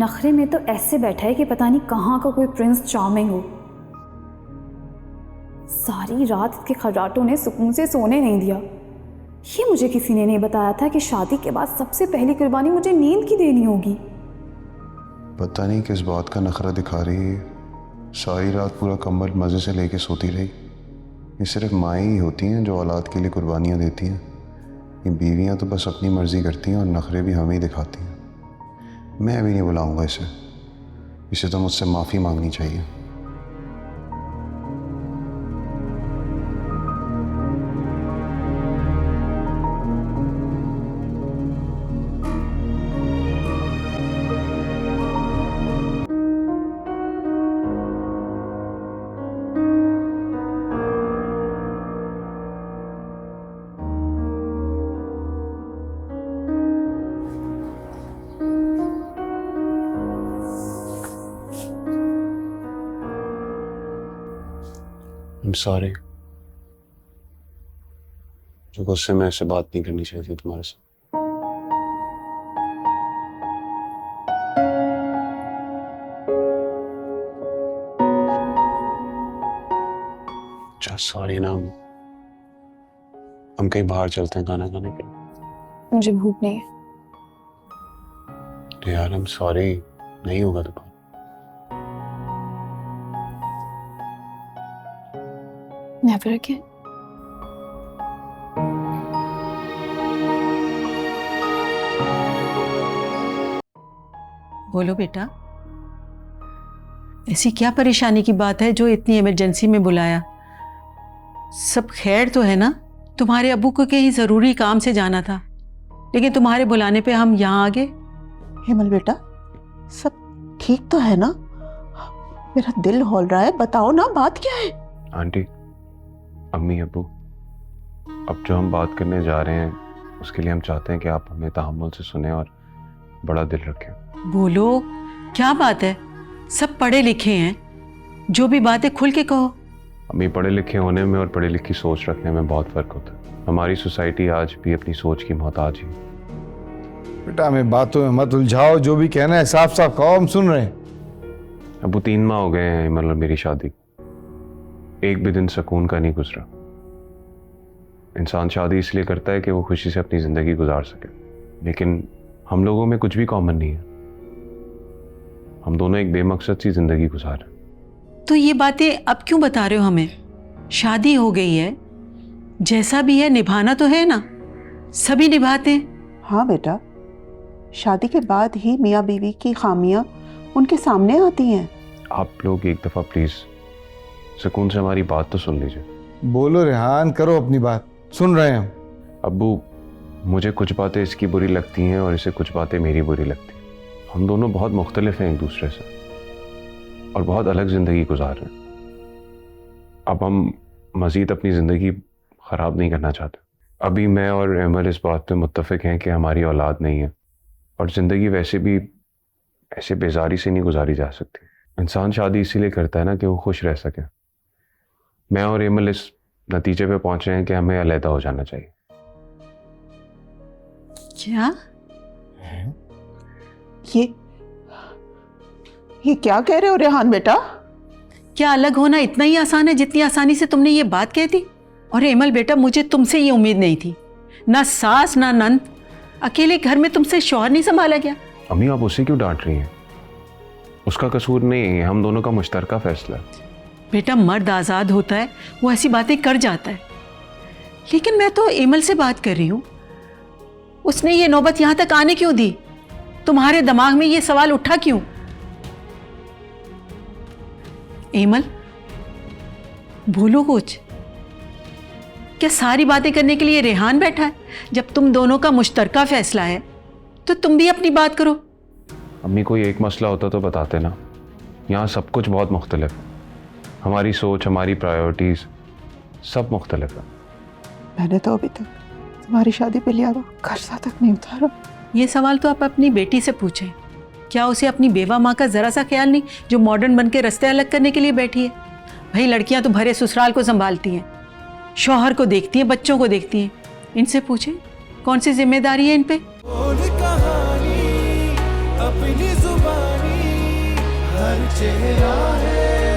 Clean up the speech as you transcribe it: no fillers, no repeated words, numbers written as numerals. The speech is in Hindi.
नखरे में तो ऐसे बैठा है कि पता नहीं कहाँ का कोई प्रिंस चार्मिंग हो। सारी रात इसके खर्राटों ने सुकून से सोने नहीं दिया। ये मुझे किसी ने नहीं बताया था कि शादी के बाद सबसे पहली कुर्बानी मुझे नींद की देनी होगी। पता नहीं किस बात का नखरा दिखा रही है। सारी रात पूरा कंबल मज़े से लेके सोती रही। ये सिर्फ माएँ ही होती हैं जो औलाद के लिए कुर्बानियाँ देती हैं। ये बीवियाँ तो बस अपनी मर्ज़ी करती हैं और नखरे भी हमें ही दिखाती हैं। मैं भी नहीं बुलाऊंगा इसे तो मुझसे माफ़ी मांगनी चाहिए। I'm sorry। जो गुस्से में ऐसे बात नहीं करनी चाहिए थी तुम्हारे साथ। अच्छा सॉरी ना, हम कहीं बाहर चलते हैं खाना खाने के लिए। मुझे भूख नहीं है। यार I'm sorry, नहीं होगा तो। Never again। बोलो बेटा, ऐसी क्या परेशानी की बात है जो इतनी इमरजेंसी में बुलाया? सब खैर तो है ना? तुम्हारे अब्बू को कहीं ज़रूरी काम से जाना था, लेकिन तुम्हारे बुलाने पे हम यहाँ आ गए। हेमल बेटा, सब ठीक तो है ना? मेरा दिल हौल रहा है, बताओ ना बात क्या है? आंटी, अम्मी, अब्बू, अब जो हम बात करने जा रहे हैं उसके लिए हम चाहते हैं कि आप हमें तहम्मुल से सुने और बड़ा दिल रखें। बोलो, क्या बात है? सब पढ़े लिखे हैं, जो भी बात है खुल के कहो। अम्मी, पढ़े लिखे होने में और पढ़ी लिखी सोच रखने में बहुत फ़र्क होता है। हमारी सोसाइटी आज भी अपनी सोच की मोहताज है। बेटा हमें बातों में मत उलझाओ, जो भी कहना है साफ साफ कहो, हम सुन रहे हैं। अबू 3 माह हो गए हैं इमल और मेरी शादी, एक भी दिन सुकून का नहीं गुजरा। इंसान शादी इसलिए करता है कि वो खुशी से अपनी ज़िंदगी गुजार सके, लेकिन हम लोगों में कुछ भी कॉमन नहीं है। हम दोनों एक बेमकसद सी ज़िंदगी गुजार रहे हैं। तो ये बातें अब क्यों बता रहे हो हमें? शादी हो गई है, जैसा भी है निभाना तो है ना, सभी निभाते हैं। हाँ बेटा, शादी के बाद ही मियाँ बीवी की खामियां उनके सामने आती हैं। आप लोग एक दफ़ा प्लीज़ सुकून से हमारी बात तो सुन लीजिए। बोलो रेहान, करो अपनी बात, सुन रहे हैं हम। अब्बू, मुझे कुछ बातें इसकी बुरी लगती हैं और इसे कुछ बातें मेरी बुरी लगती हैं। हम दोनों बहुत मुख्तलिफ हैं एक दूसरे से और बहुत अलग ज़िंदगी गुजार रहे हैं। अब हम मज़ीद अपनी ज़िंदगी ख़राब नहीं करना चाहते। अभी मैं और एमल इस बात पे मुत्तफ़िक हैं कि हमारी औलाद नहीं है और ज़िंदगी वैसे भी ऐसे बेजारी से नहीं गुजारी जा सकती। इंसान शादी इसीलिए करता है ना कि वो खुश रह सके। मैं और एमल इस नतीजे पे पहुंचे हैं कि हमें अलहदा हो जाना चाहिए। क्या? ये क्या कह रहे हो रेहान बेटा? क्या अलग होना इतना ही आसान है जितनी आसानी से तुमने ये बात कह दी? और एमल बेटा, मुझे तुमसे ये उम्मीद नहीं थी। ना सास ना नंद, अकेले घर में तुमसे शौहर नहीं संभाला गया। अम्मी, आप उसे क्यों डांट रही हैं? उसका कसूर नहीं है, हम दोनों का मुश्तरका फैसला है। बेटा, मर्द आज़ाद होता है, वो ऐसी बातें कर जाता है, लेकिन मैं तो एमल से बात कर रही हूँ। उसने ये नौबत यहाँ तक आने क्यों दी? तुम्हारे दिमाग में ये सवाल उठा क्यों? एमल, बोलो कुछ। क्या सारी बातें करने के लिए रेहान बैठा है? जब तुम दोनों का मुश्तरका फैसला है तो तुम भी अपनी बात करो। अम्मी, कोई एक मसला होता तो बताते ना। यहाँ सब कुछ बहुत मुख्तलिफ है, हमारी सोच, हमारी प्रायोरिटीज़ सब मुख्तलिफ है। मैंने तो अभी तक तुम्हारी शादी पे लिया हुआ कर्जा तक नहीं उतारा। ये सवाल तो आप अपनी बेटी से पूछें। क्या उसे अपनी बेवा माँ का ज़रा सा ख्याल नहीं, जो मॉडर्न बन के रास्ते अलग करने के लिए बैठी है? भाई, लड़कियां तो भरे ससुराल को संभालती हैं, शौहर को देखती हैं, बच्चों को देखती हैं। इनसे पूछें कौन सी जिम्मेदारी है इन पे। अपनी जुबान हर चेहरा है